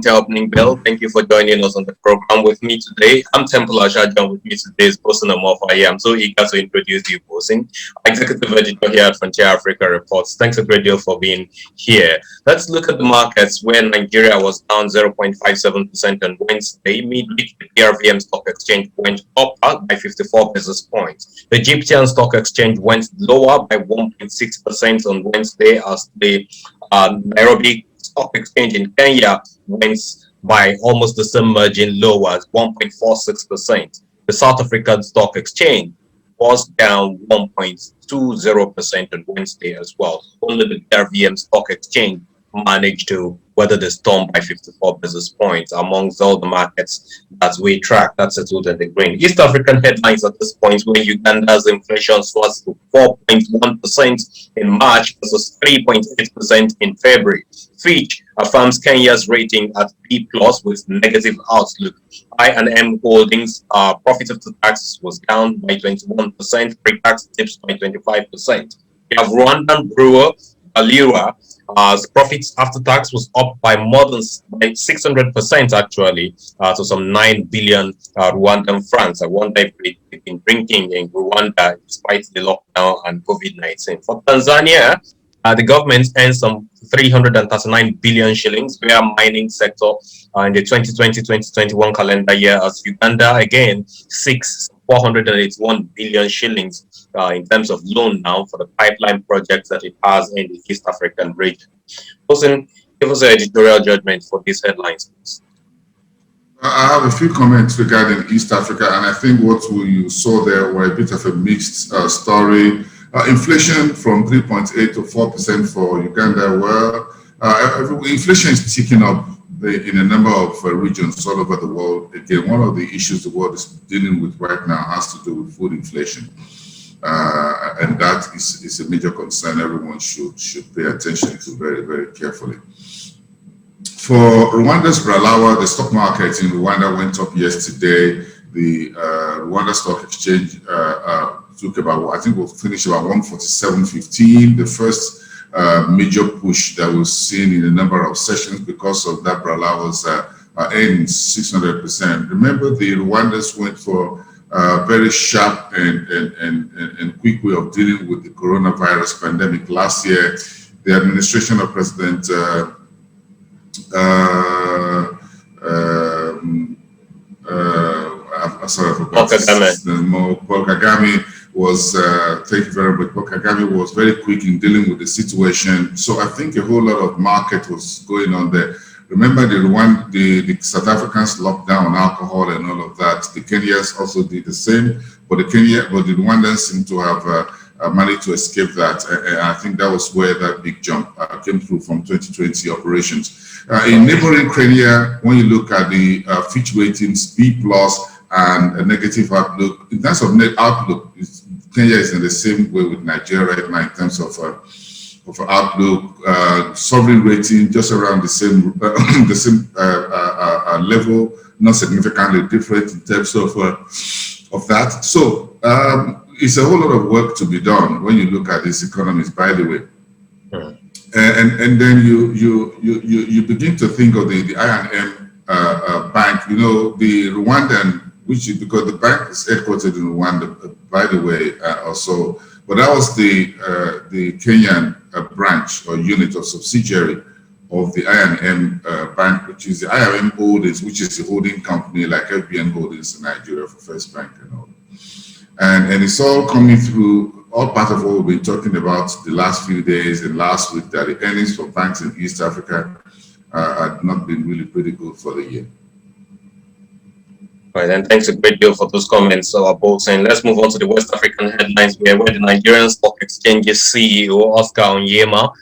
Inter Opening Bell. Thank you for joining us on the program with me today. I'm Temple Ashajan. With me today is Bosin Omofai. I'm so eager to introduce you, Bosin, executive editor here at Frontier Africa Reports. Thanks a great deal for being here. Let's look at the markets where Nigeria was down 0.57% on Wednesday. Midweek, the PRVM Stock Exchange went up by 54 basis points. The Egyptian Stock Exchange went lower by 1.6% on Wednesday as the Nairobi Stock Exchange in Kenya went by almost the same margin, lower at 1.46%. The South African Stock Exchange was down 1.20% on Wednesday as well. Only the RVM Stock Exchange managed to weather the storm by 54 basis points amongst all the markets that we track. That's settled in the green. East African headlines at this point, where Uganda's inflation soars to 4.1% in March versus 3.8% in February. Fitch affirms Kenya's rating at B+ with negative outlook. I&M Holdings profit after tax was down by 21%, pre-tax dips by 25%. We have Rwanda Bralirwa. Profits after tax was up by more than 600% actually, to some 9 billion Rwandan francs. I wonder if they've been drinking in Rwanda despite the lockdown and COVID-19. For Tanzania, the government earned some 339 billion shillings via mining sector in the 2020-2021 calendar year, as Uganda again seeks 481 billion shillings in terms of loan now for the pipeline projects that it has in the East African region. Bosin, give us an editorial judgment for these headlines, please. I have a few comments regarding East Africa, and I think what you saw there were a bit of a mixed story. Inflation from 3.8 to 4% for Uganda. Well, inflation is ticking up in a number of regions all over the world. Again, one of the issues the world is dealing with right now has to do with food inflation. And that is a major concern everyone should pay attention to very, very carefully. For Rwanda's Bralirwa, the stock market in Rwanda went up yesterday. The Rwanda Stock Exchange took about, I think we'll finish about 147.15. The first major push that was seen in a number of sessions because of that Bralirwa's earnings 600%. Remember, the Rwandans went for very sharp and quick way of dealing with the coronavirus pandemic last year. The administration of President Paul Kagame was thank you very much. Paul Kagame was very quick in dealing with the situation. So I think a whole lot of market was going on there. Remember the South Africans locked down alcohol and all of that. The Kenyans also did the same, but the Rwandans seem to have managed to escape that. And I think that was where that big jump came through from 2020 operations. In neighboring Kenya, when you look at the Fitch ratings, B+ and a negative outlook, in terms of net outlook, Kenya is in the same way with Nigeria right now in terms of outlook, sovereign rating just around the same level, not significantly different in terms of that. So it's a whole lot of work to be done when you look at these economies, by the way. And then you begin to think of the I&M bank. You know, the Rwandan, which is because the bank is headquartered in Rwanda, by the way, also. But that was the Kenyan branch or unit or subsidiary of the I&M Bank, which is the I&M Holdings, which is the holding company like FBN Holdings in Nigeria for First Bank and all. And it's all coming through, all part of what we've been talking about the last few days and last week, that the earnings for banks in East Africa had not been really pretty good for the year. Right, and thanks a great deal for those comments, Bosin. Let's move on to the West African headlines, where the Nigerian Stock Exchange's CEO, Oscar Onyema,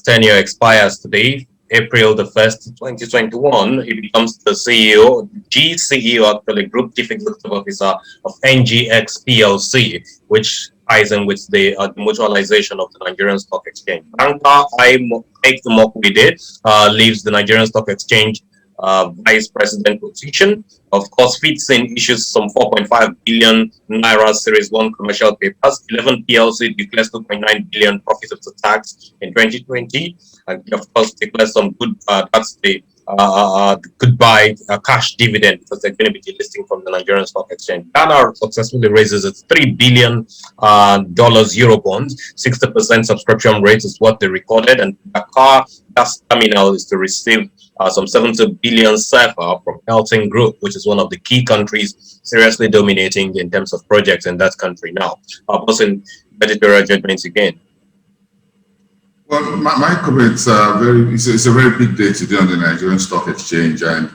tenure expires today, April the 1st, 2021. He becomes the CEO, GCEO, actually, Group Chief Executive Officer of NGX Plc, which ties in with the mutualization of the Nigerian Stock Exchange. Banker leaves the Nigerian Stock Exchange vice president position. Of course, Fitch issues some 4.5 billion naira Series 1 commercial papers. 11 PLC declares 2.9 billion profit after tax in 2020, and of course declares some good. That's the could buy a cash dividend because they're going to be delisting from the Nigerian Stock Exchange. Ghana successfully raises its $3 billion Eurobond. 60% subscription rate is what they recorded, and Dakar gas terminal is to receive some 70 billion CFA from Elton Group, which is one of the key countries seriously dominating in terms of projects in that country now. Bosin, editorial judgments again. Well, my comments are it's a very big day today on the Nigerian Stock Exchange, and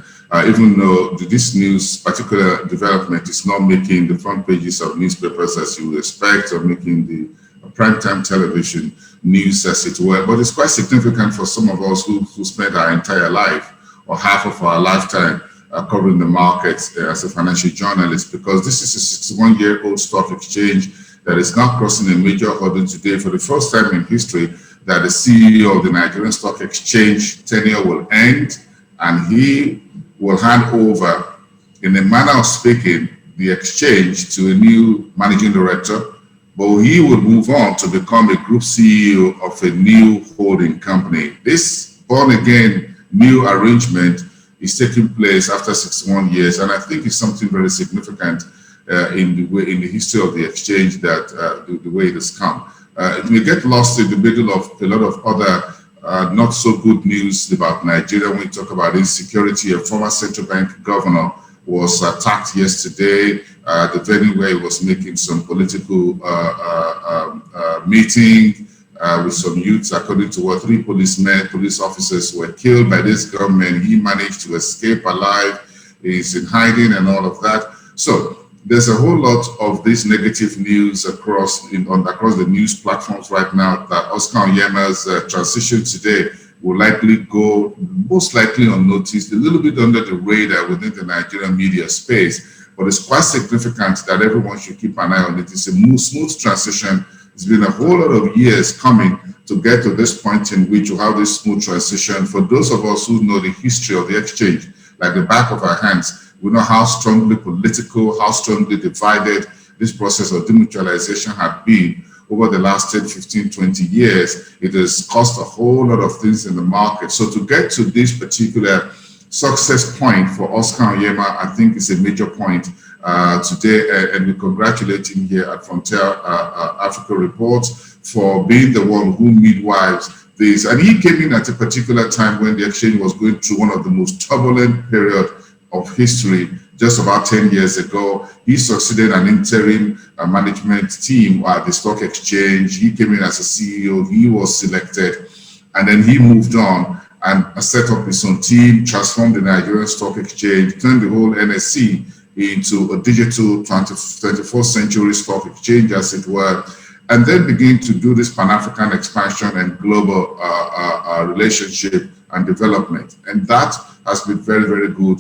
even though this news, particular development, is not making the front pages of newspapers as you would expect, or making the primetime television news as it were, but it's quite significant for some of us who spent our entire life or half of our lifetime covering the markets as a financial journalist, because this is a 61-year-old stock exchange that is now crossing a major hurdle today for the first time in history, that the CEO of the Nigerian Stock Exchange tenure will end, and he will hand over, in a manner of speaking, the exchange to a new managing director, but he will move on to become a group CEO of a new holding company. This born-again new arrangement is taking place after 61 years, and I think it's something very significant in the history of the exchange, that the way it has come. It may get lost in the middle of a lot of other not so good news about Nigeria. When we talk about insecurity, a former central bank governor was attacked yesterday, the venue where he was making some political meeting with some youths. According to what, 3 police officers were killed by this government. He managed to escape alive. He's in hiding and all of that. So there's a whole lot of this negative news across the news platforms right now, that Oscar Onyema's transition today will likely go most likely unnoticed, a little bit under the radar within the Nigerian media space, but it's quite significant that everyone should keep an eye on it. It's a smooth transition. It's been a whole lot of years coming to get to this point in which you have this smooth transition. For those of us who know the history of the exchange like the back of our hands, we know how strongly political, how strongly divided this process of demutualization had been over the last 10, 15, 20 years. It has cost a whole lot of things in the market. So to get to this particular success point for Oscar Onyema, I think is a major point today. And we congratulate him here at Frontier Africa Report for being the one who midwives this. And he came in at a particular time when the exchange was going through one of the most turbulent periods of history. Just about 10 years ago, he succeeded an interim management team at the stock exchange. He came in as a CEO, he was selected, and then he moved on and set up his own team, transformed the Nigerian Stock Exchange, turned the whole NSE into a digital 21st century stock exchange, as it were, and then begin to do this Pan-African expansion and global relationship and development. And that has been very, very good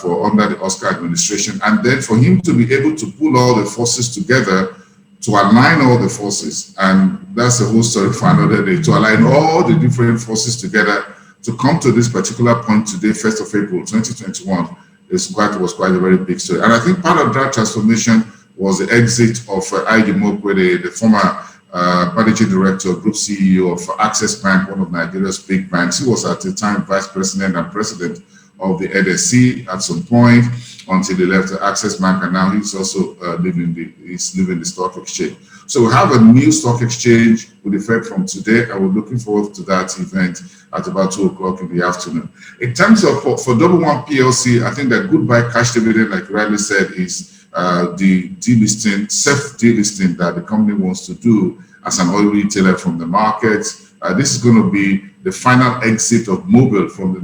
for under the Oscar administration. And then for him to be able to pull all the forces together, to align all the forces, and that's a whole story for another day, to align all the different forces together to come to this particular point today, 1st of April 2021, was quite a very big story. And I think part of that transformation was the exit of I&M Holdings, the former managing director, group CEO of Access Bank, one of Nigeria's big banks. He was at the time vice president and president of the NSE at some point until he left the Access Bank, and now he's also leaving the stock exchange. So we have a new stock exchange with effect from today, and we're looking forward to that event at about 2 o'clock in the afternoon. In terms of for One PLC, I think that goodbye cash dividend, like Riley said, is the delisting, self-delisting that the company wants to do as an oil retailer from the market. This is going to be the final exit of Mobil from the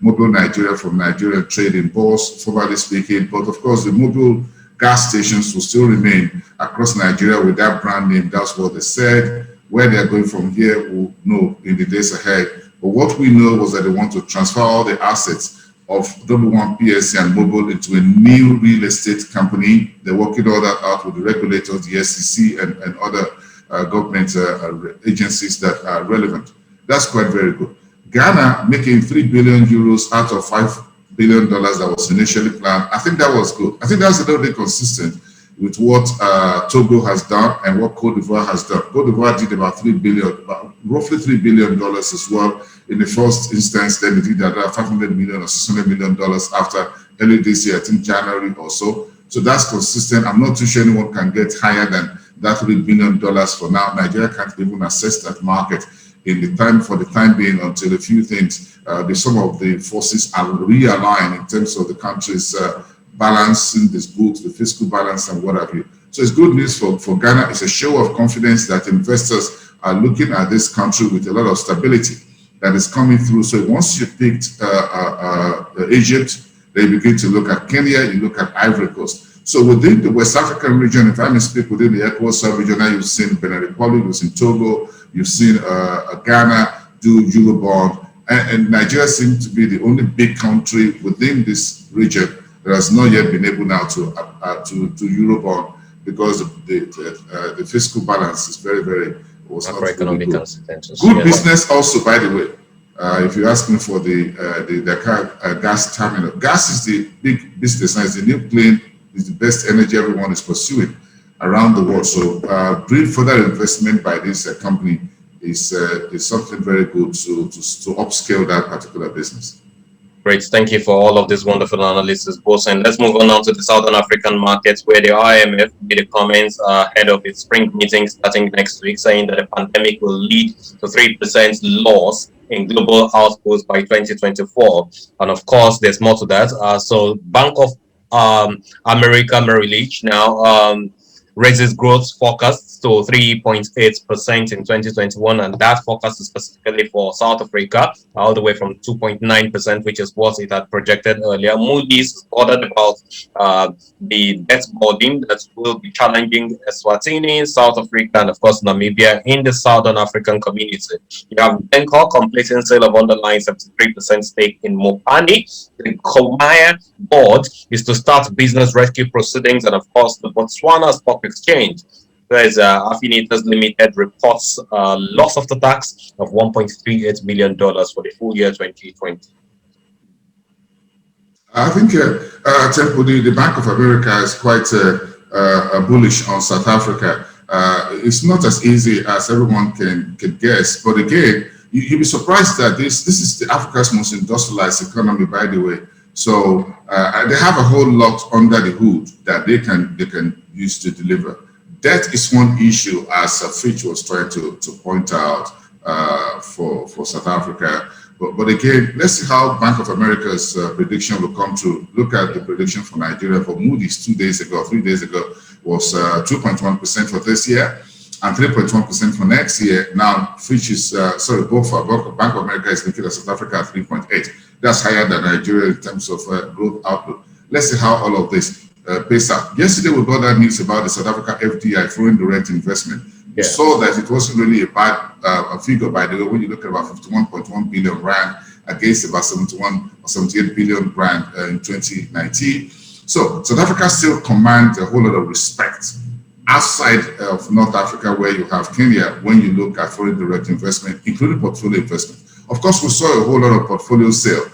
Mobil Nigeria from Nigerian trading bourse, formally speaking. But of course, the Mobil gas stations will still remain across Nigeria with that brand name. That's what they said. Where they're going from here, we'll know in the days ahead. But what we know was that they want to transfer all the assets of One PLC and Mobil into a new real estate company. They're working all that out with the regulators, the SEC, and other government agencies that are relevant. That's quite very good. Ghana making 3 billion euros out of $5 billion that was initially planned. I think that was good. I think that's a little bit consistent with what Togo has done and what Cote d'Ivoire has done. Cote d'Ivoire did about roughly $3 billion as well in the first instance. Then they did another $500 million or $600 million after early this year, I think January or so. So that's consistent. I'm not too sure anyone can get higher than that $3 billion for now. Nigeria can't even assess that market for the time being until a few things, some of the forces are realigned in terms of the country's balancing this books, the fiscal balance and what have you. So it's good news for Ghana. It's a show of confidence that investors are looking at this country with a lot of stability that is coming through. So once you picked Egypt, they begin to look at Kenya, you look at Ivory Coast. So within the West African region, if I may speak within the ECOWAS sub-region, now you've seen Benin Republic, you've seen Togo, you've seen Ghana do Eurobond, and Nigeria seems to be the only big country within this region that has not yet been able now to Eurobond because the fiscal balance is very, very macroeconomic good. consequences. Good business also, by the way. If you ask me for the gas terminal, gas is the big business and it's the new clean, is the best energy everyone is pursuing around the world. So bring further investment by this company is something very good to upscale that particular business. Great, thank you for all of this wonderful analysis, boss. And let's move on now to the Southern African markets, where the IMF made a comments ahead of its spring meeting starting next week, saying that the pandemic will lead to 3% loss in global outputs by 2024. And of course, there's more to that. So Bank of America Merrill Lynch now raises growth forecasts to 3.8% in 2021, and that forecast is specifically for South Africa, all the way from 2.9%, which is what it had projected earlier. Moody's ordered about the debt burden that will be challenging Eswatini, South Africa, and of course Namibia in the Southern African community. You have Glencore completing sale of underlying 73% stake in Mopani. The Komaya board is to start business rescue proceedings, and of course the Botswana Stock Exchange. There's Afinitas Limited reports loss after tax of $1.38 million for the full year 2020. I think Temple, the Bank of America is quite bullish on South Africa. It's not as easy as everyone can guess, but again, you'll be surprised that this is the Africa's most industrialized economy, by the way. So they have a whole lot under the hood that they can use to deliver. Debt is one issue, as Fitch was trying to point out for South Africa. But again, let's see how Bank of America's prediction will come true. Look at the prediction for Nigeria for Moody's 3 days ago, was 2.1% for this year and 3.1% for next year. Now, Fitch is, BofA, Bank of America is looking at South Africa at 3.8. That's higher than Nigeria in terms of growth outlook. Let's see how all of this pays out. Yesterday, we got that news about the South Africa FDI, foreign direct investment. We saw that it wasn't really a bad figure, by the way, when you look at about 51.1 billion rand against about 71 or 78 billion rand in 2019. So South Africa still commands a whole lot of respect outside of North Africa, where you have Kenya, when you look at foreign direct investment, including portfolio investment. Of course, we saw a whole lot of portfolio sale,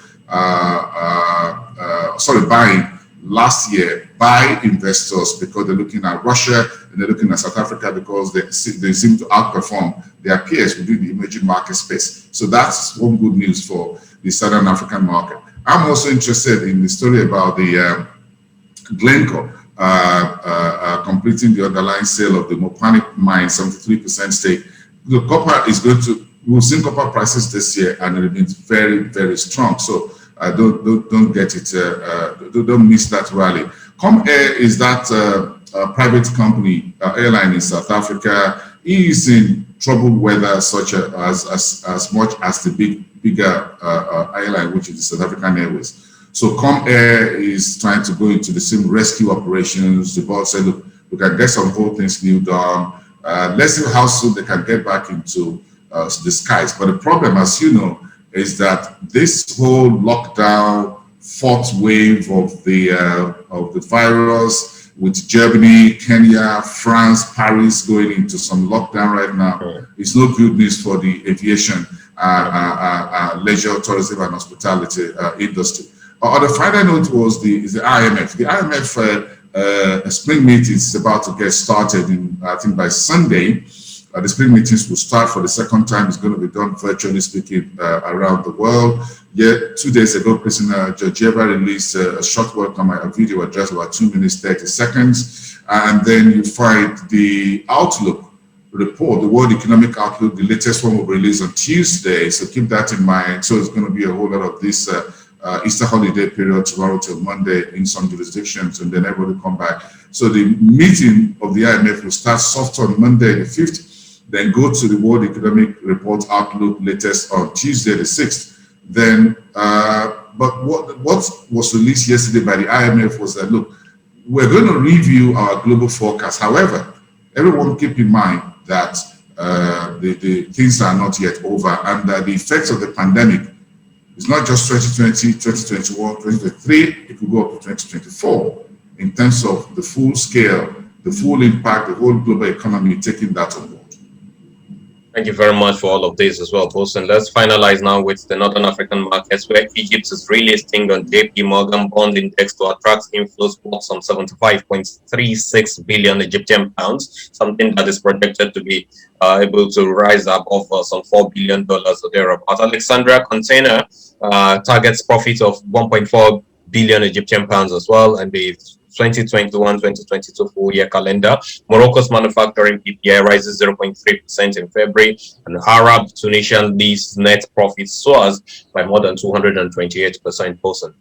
buying last year by investors because they're looking at Russia and they're looking at South Africa because they seem to outperform their peers within the emerging market space. So that's one good news for the Southern African market. I'm also interested in the story about the Glencore completing the underlying sale of the Mopani mine, 73% stake. The copper is going to, we've seen copper prices this year and it remains very, very strong. So don't get it, don't miss that rally. Comair is that private company, airline in South Africa. Is in troubled weather, such as much as the bigger airline, which is the South African Airways. So Comair is trying to go into the same rescue operations. The board said, look, we can get some whole things new done. Let's see how soon they can get back into the skies. But the problem, as you know, is that this whole lockdown, fourth wave of the virus, with Germany, Kenya, France, Paris going into some lockdown right now, it's no good news for the aviation, leisure, tourism, and hospitality industry. On the final note is the IMF. The IMF a spring meeting is about to get started. I think by Sunday, the spring meetings will start for the second time. It's going to be done virtually speaking around the world. Yet 2 days ago, President Georgieva released a short welcome, a video address about 2 minutes 30 seconds, and then you find the outlook report, the World Economic Outlook. The latest one will be released on Tuesday, so keep that in mind. So it's going to be a whole lot of this Easter holiday period tomorrow till Monday in some jurisdictions, and then everybody come back. So the meeting of the IMF will start soft on Monday the 5th, then go to the World Economic Report Outlook latest on Tuesday the 6th. Then, but what was released yesterday by the IMF was that, look, we're going to review our global forecast. However, everyone keep in mind that the things are not yet over, and that the effects of the pandemic is not just 2020, 2021, 2023, it will go up to 2024 in terms of the full scale, the full impact, the whole global economy taking that on board. Thank you very much for all of this as well, Bosun. Let's finalize now with the Northern African markets, where Egypt is relisting on JP Morgan bond index to attract inflows worth some 75.36 billion Egyptian pounds, something that is projected to be able to rise above some $4 billion or thereabout. Alexandria Container targets profit of 1.4 billion Egyptian pounds as well, and the 2021-2022 full year calendar. Morocco's manufacturing PPI rises 0.3% in February, and Arab Tunisian lease net profit soars by more than 228%. Bosun.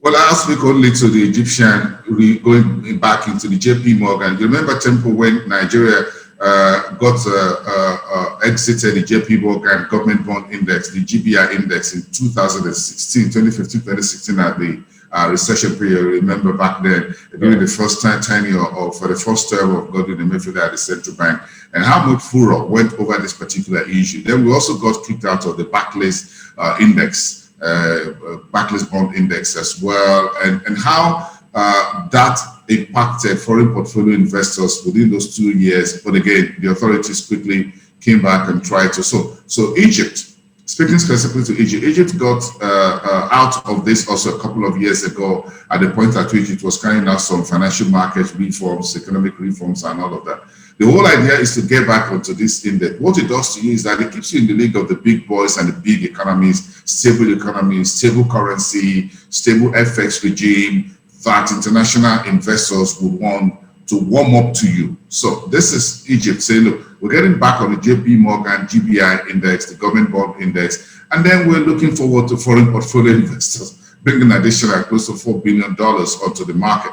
Well, I'll speak only to the Egyptian, going back into the JP Morgan. You remember, Temple, when Nigeria exited the JP Morgan government bond index, the GBI index in 2015, at the recession period. Remember back then, during the first tenure for the first term of Godwin Emefiele at the central bank, and how much furor went over this particular issue. Then we also got kicked out of the Barclays index, Barclays bond index as well, and how that impacted foreign portfolio investors within those 2 years. But again, the authorities quickly came back and tried to. So Egypt, speaking specifically to Egypt got out of this also a couple of years ago, at the point at which it was carrying out some financial market reforms, economic reforms, and all of that. The whole idea is to get back onto this index. What it does to you is that it keeps you in the league of the big boys and the big economies, stable currency, stable FX regime that international investors would want to warm up to you. So this is Egypt saying, look, we're getting back on the JP Morgan GBI index, the government bond index, and then we're looking forward to foreign portfolio investors bringing additional close to $4 billion onto the market.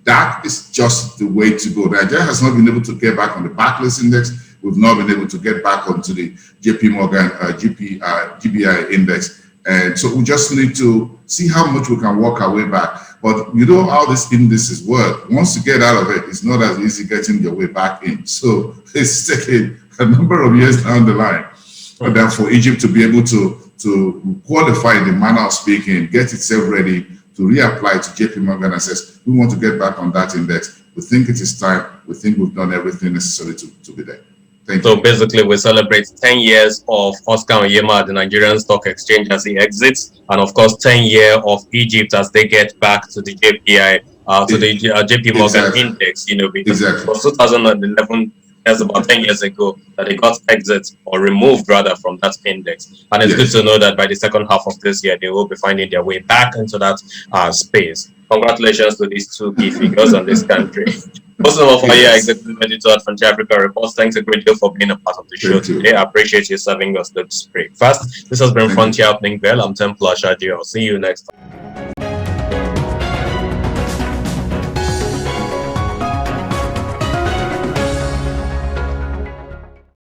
That is just the way to go. Nigeria has not been able to get back on the Barclays index. We've not been able to get back onto the JP Morgan GBI index. And so we just need to see how much we can work our way back. But you know how this indices work. Once you get out of it, it's not as easy getting your way back in. So it's taking a number of years down the line. But then for Egypt to be able to qualify in the manner of speaking, get itself ready to reapply to JP Morgan and says, we want to get back on that index. We think it is time. We think we've done everything necessary to be there. So basically, we celebrate 10 years of Oscar Onyema at the Nigerian Stock Exchange as he exits, and of course 10 years of Egypt as they get back to the JPI, JP Morgan index. You know, because it was 2011. That's about 10 years ago that they got exit or removed rather from that index, and it's good to know that by the second half of this year they will be finding their way back into that space. Congratulations to these two key figures on this country. Bosun Omofaye, Executive Editor at Frontier Africa Reports, thanks a great deal for being a part of the show today. I appreciate you serving us this breakfast. This has been Frontier Opening Bell. I'm Temple Ashadi. I'll see you next time.